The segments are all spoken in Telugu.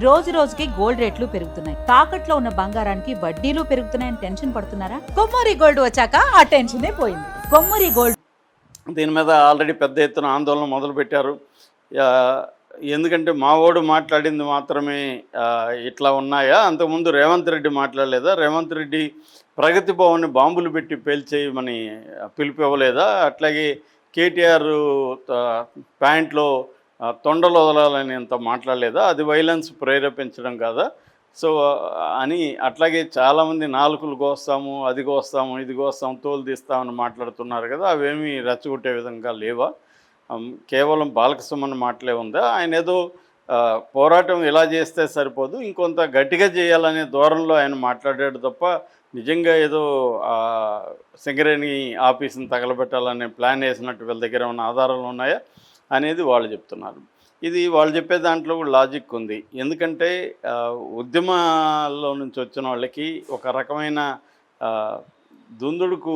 రోజు రోజుకి గోల్డ్ రేట్లు పెరుగుతున్నాయి. తాకట్లో ఉన్న బంగారానికి వడ్డీలు పెరుగుతున్నాయని టెన్షన్ పడుతున్నారా? కొమ్మూరి గోల్డ్ వచ్చాక ఆ టెన్షనే పోయింది. కొమ్మూరి గోల్డ్ దీని మీద ఆల్రెడీ పెద్ద ఎత్తున ఆందోళన మొదలుపెట్టారు. ఎందుకంటే మావోడు మాట్లాడింది మాత్రమే ఇట్లా ఉన్నాయా? అంతకుముందు రేవంత్ రెడ్డి మాట్లాడలేదా? రేవంత్ రెడ్డి ప్రగతి భవన్ని బాంబులు పెట్టి పేల్చేయమని పిలుపు ఇవ్వలేదా? అట్లాగే కేటీఆర్ ప్యాంట్లో తొండలు వదలాలని అంత మాట్లాడలేదా? అది వైలెన్స్ ప్రేరేపించడం కాదా? సో అని అట్లాగే చాలామంది నాలుకలు కోస్తాము, అది కోస్తాము, ఇది కోస్తాము, తోలు తీస్తామని మాట్లాడుతున్నారు కదా, అవేమీ రెచ్చగొట్టే విధంగా లేవా? కేవలం బాలకసుమన్ మాటలే ఉందా? ఆయన ఏదో పోరాటం ఇలా చేస్తే సరిపోదు, ఇంకొంత గట్టిగా చేయాలనే ధోరణిలో ఆయన మాట్లాడాడు తప్ప నిజంగా ఏదో సింగరేణి ఆఫీసుని తగలబెట్టాలనే ప్లాన్ వేసినట్టు వీళ్ళ దగ్గర ఉన్న ఆధారాలు ఉన్నాయా అనేది వాళ్ళు చెప్తున్నారు. ఇది వాళ్ళు చెప్పే దాంట్లో కూడా లాజిక్ ఉంది. ఎందుకంటే ఉద్యమాల్లో నుంచి వచ్చిన వాళ్ళకి ఒక రకమైన దుందుడుకు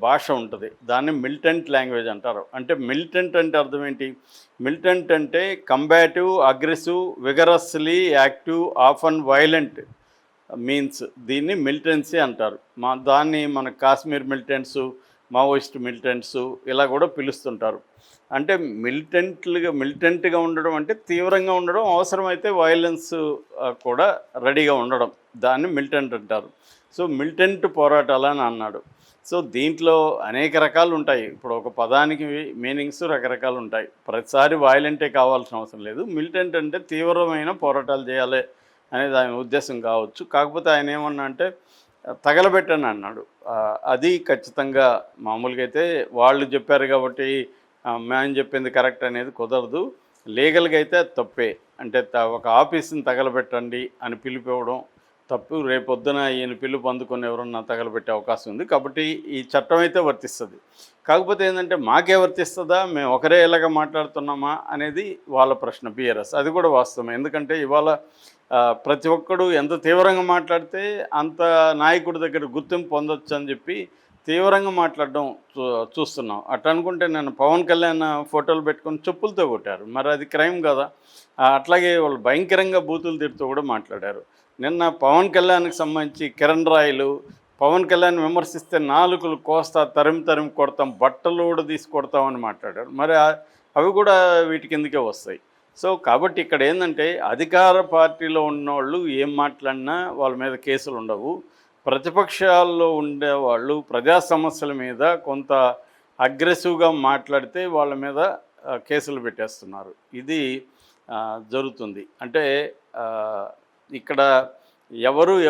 భాష ఉంటుంది. దాన్ని మిలిటెంట్ లాంగ్వేజ్ అంటారు. అంటే మిలిటెంట్ అంటే అర్థం ఏంటి? మిలిటెంట్ అంటే combative, aggressive, vigorously active, often violent means. దీన్ని మిలిటెన్సీ అంటారు. దాన్ని మన కాశ్మీర్ మిలిటెంట్సు, మావోయిస్ట్ మిలిటెంట్సు ఇలా కూడా పిలుస్తుంటారు. అంటే మిలిటెంట్గా ఉండడం అంటే తీవ్రంగా ఉండడం, అవసరమైతే వైలెన్స్ కూడా రెడీగా ఉండడం, దాన్ని మిలిటెంట్ అంటారు. సో మిలిటెంట్ పోరాటాలని అన్నాడు. సో దీంట్లో అనేక రకాలు ఉంటాయి. ఇప్పుడు ఒక పదానికి మీనింగ్స్ రకరకాలు ఉంటాయి. ప్రతిసారి వైలెంటే కావాల్సిన అవసరం లేదు. మిలిటెంట్ అంటే తీవ్రమైన పోరాటాలు చేయాలి అనేది ఆయన ఉద్దేశం కావచ్చు. కాకపోతే ఆయన ఏమన్నా అంటే తగలబెట్టని అన్నాడు. అది ఖచ్చితంగా మామూలుగా అయితే వాళ్ళు చెప్పారు కాబట్టి మేము చెప్పింది కరెక్ట్ అనేది కుదరదు. లీగల్గా అయితే తప్పే. అంటే ఒక ఆఫీస్ని తగలబెట్టండి అని పిలిపివ్వడం తప్పు. రేపొద్దున ఈయన పిలుపు అందుకొని ఎవరన్నా తగలబెట్టే అవకాశం ఉంది. కాబట్టి ఈ చట్టం అయితే వర్తిస్తుంది. కాకపోతే ఏంటంటే మాకే వర్తిస్తుందా, మేము ఒకరే ఇలాగ మాట్లాడుతున్నామా అనేది వాళ్ళ ప్రశ్న. బీఆర్ఎస్ అది కూడా వాస్తవం. ఎందుకంటే ఇవాళ ప్రతి ఒక్కడు ఎంత తీవ్రంగా మాట్లాడితే అంత నాయకుడి దగ్గర గుర్తింపు పొందొచ్చు అని చెప్పి తీవ్రంగా మాట్లాడడం చూస్తున్నాం. అట్లా అనుకుంటే నేను పవన్ కళ్యాణ్ ఫోటోలు పెట్టుకొని చెప్పులతో కొట్టారు. మరి అది క్రైమ్ కదా. అట్లాగే వాళ్ళు భయంకరంగా బూతులు తిడుతూ కూడా మాట్లాడారు. నిన్న పవన్ కళ్యాణ్కి సంబంధించి కిరణ్ రాయలు పవన్ కళ్యాణ్ విమర్శిస్తే నాలుకలు కోస్తా, తరిమి కొడతాం, బట్టలు కూడా తీసి కొడతామని మాట్లాడారు. మరి అవి కూడా వీటి కిందకే వస్తాయి. సో కాబట్టి ఇక్కడ ఏంటంటే అధికార పార్టీలో ఉన్నవాళ్ళు ఏం మాట్లాడినా వాళ్ళ మీద కేసులు ఉండవు. ప్రతిపక్షాల్లో ఉండేవాళ్ళు ప్రజా సమస్యల మీద కొంత అగ్రెసివ్గా మాట్లాడితే వాళ్ళ మీద కేసులు పెట్టేస్తున్నారు. ఇది జరుగుతుంది. అంటే ఇక్కడ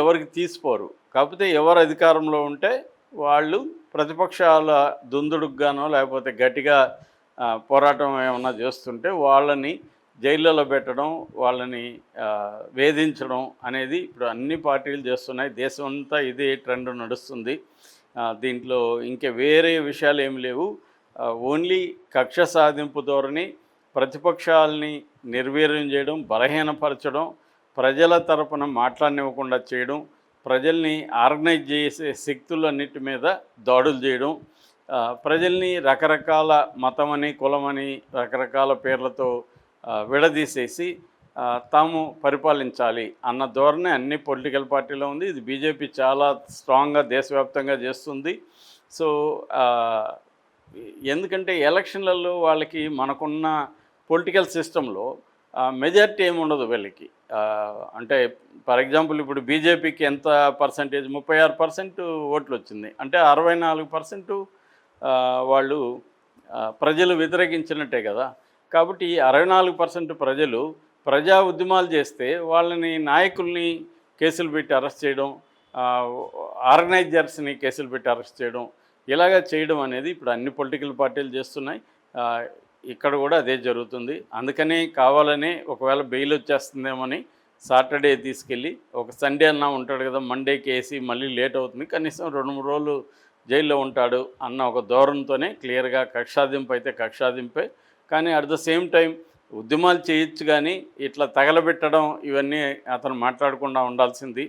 ఎవరికి తీసిపోరు. కాకపోతే ఎవరు అధికారంలో ఉంటే వాళ్ళు ప్రతిపక్షాల దుందుడుగానో లేకపోతే గట్టిగా పోరాటం ఏమన్నా చేస్తుంటే వాళ్ళని జైళ్ళలో పెట్టడం, వాళ్ళని వేధించడం అనేది ఇప్పుడు అన్ని పార్టీలు చేస్తున్నాయి. దేశం అంతా ఇదే ట్రెండ్ నడుస్తుంది. దీంట్లో ఇంకా వేరే విషయాలు ఏమి లేవు. ఓన్లీ కక్ష సాధింపు ధోరణి, ప్రతిపక్షాలని నిర్వీర్యం చేయడం, బలహీనపరచడం, ప్రజల తరపున మాట్లాడనివ్వకుండా చేయడం, ప్రజల్ని ఆర్గనైజ్ చేసే శక్తులన్నిటి మీద దాడులు చేయడం, ప్రజల్ని రకరకాల మతమని, కులమని రకరకాల పేర్లతో విడదీసేసి తాము పరిపాలించాలి అన్న ధోరణి అన్ని పొలిటికల్ పార్టీలో ఉంది. ఇది బీజేపీ చాలా స్ట్రాంగ్గా దేశవ్యాప్తంగా చేస్తుంది. సో ఎందుకంటే ఎలక్షన్లలో వాళ్ళకి మనకున్న పొలిటికల్ సిస్టంలో మెజారిటీ ఏమి ఉండదు వీళ్ళకి. అంటే ఫర్ ఎగ్జాంపుల్ ఇప్పుడు బీజేపీకి ఎంత పర్సంటేజ్, 36% ఓట్లు వచ్చింది. అంటే 64% వాళ్ళు ప్రజలు వ్యతిరేకించినట్టే కదా. కాబట్టి 64% ప్రజలు ప్రజా ఉద్యమాలు చేస్తే వాళ్ళని నాయకుల్ని కేసులు పెట్టి అరెస్ట్ చేయడం, ఆర్గనైజర్స్ని కేసులు పెట్టి అరెస్ట్ చేయడం, ఇలాగా చేయడం అనేది ఇప్పుడు అన్ని పొలిటికల్ పార్టీలు చేస్తున్నాయి. ఇక్కడ కూడా అదే జరుగుతుంది. అందుకనే కావాలనే ఒకవేళ బెయిల్ వచ్చేస్తుందేమని సాటర్డే తీసుకెళ్ళి ఒక సండే అన్నా ఉంటాడు కదా, మండేకి వేసి మళ్ళీ లేట్ అవుతుంది, కనీసం 2-3 రోజులు జైల్లో ఉంటాడు అన్న ఒక ధోరణితోనే క్లియర్గా కక్షాదింపు అయితే కక్షాదింపే. కానీ అట్ ద సేమ్ టైం ఉద్యమాలు చేయొచ్చు, కానీ ఇట్లా తగలబెట్టడం ఇవన్నీ అతను మాట్లాడకుండా ఉండాల్సింది.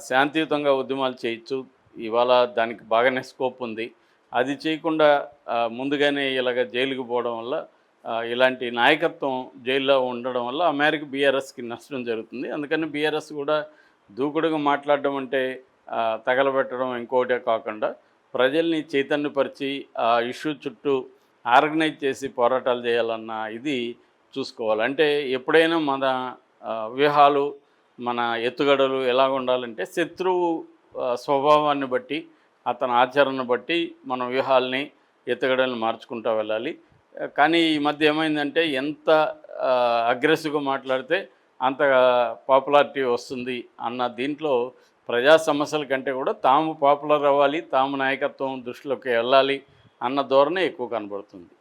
శాంతియుతంగా ఉద్యమాలు చేయొచ్చు. ఇవాళ దానికి బాగానే స్కోప్ ఉంది. అది చేయకుండా ముందుగానే ఇలాగ జైలుకి పోవడం వల్ల ఇలాంటి నాయకత్వం జైల్లో ఉండడం వల్ల ఆ మేరకు బీఆర్ఎస్కి నష్టం జరుగుతుంది. అందుకని బీఆర్ఎస్ కూడా దూకుడుగా మాట్లాడడం అంటే తగలబెట్టడం ఇంకోటే కాకుండా ప్రజల్ని చైతన్యపరిచి ఆ ఇష్యూ చుట్టూ ఆర్గనైజ్ చేసి పోరాటాలు చేయాలన్న ఇది చూసుకోవాలి. అంటే ఎప్పుడైనా మన వ్యూహాలు, మన ఎత్తుగడలు ఎలాగ ఉండాలంటే శత్రువు స్వభావాన్ని బట్టి, అతని ఆచరణను బట్టి మన వ్యూహాల్ని, ఎత్తుగడలను మార్చుకుంటూ వెళ్ళాలి. కానీ ఈ మధ్య ఏమైందంటే ఎంత అగ్రెసివ్గా మాట్లాడితే అంత పాపులారిటీ వస్తుంది అన్న దీంట్లో ప్రజా సమస్యల కంటే కూడా తాము పాపులర్ అవ్వాలి, తాము నాయకత్వం దృష్టిలోకి వెళ్ళాలి అన్న ధోరణి ఎక్కువ కనబడుతుంది.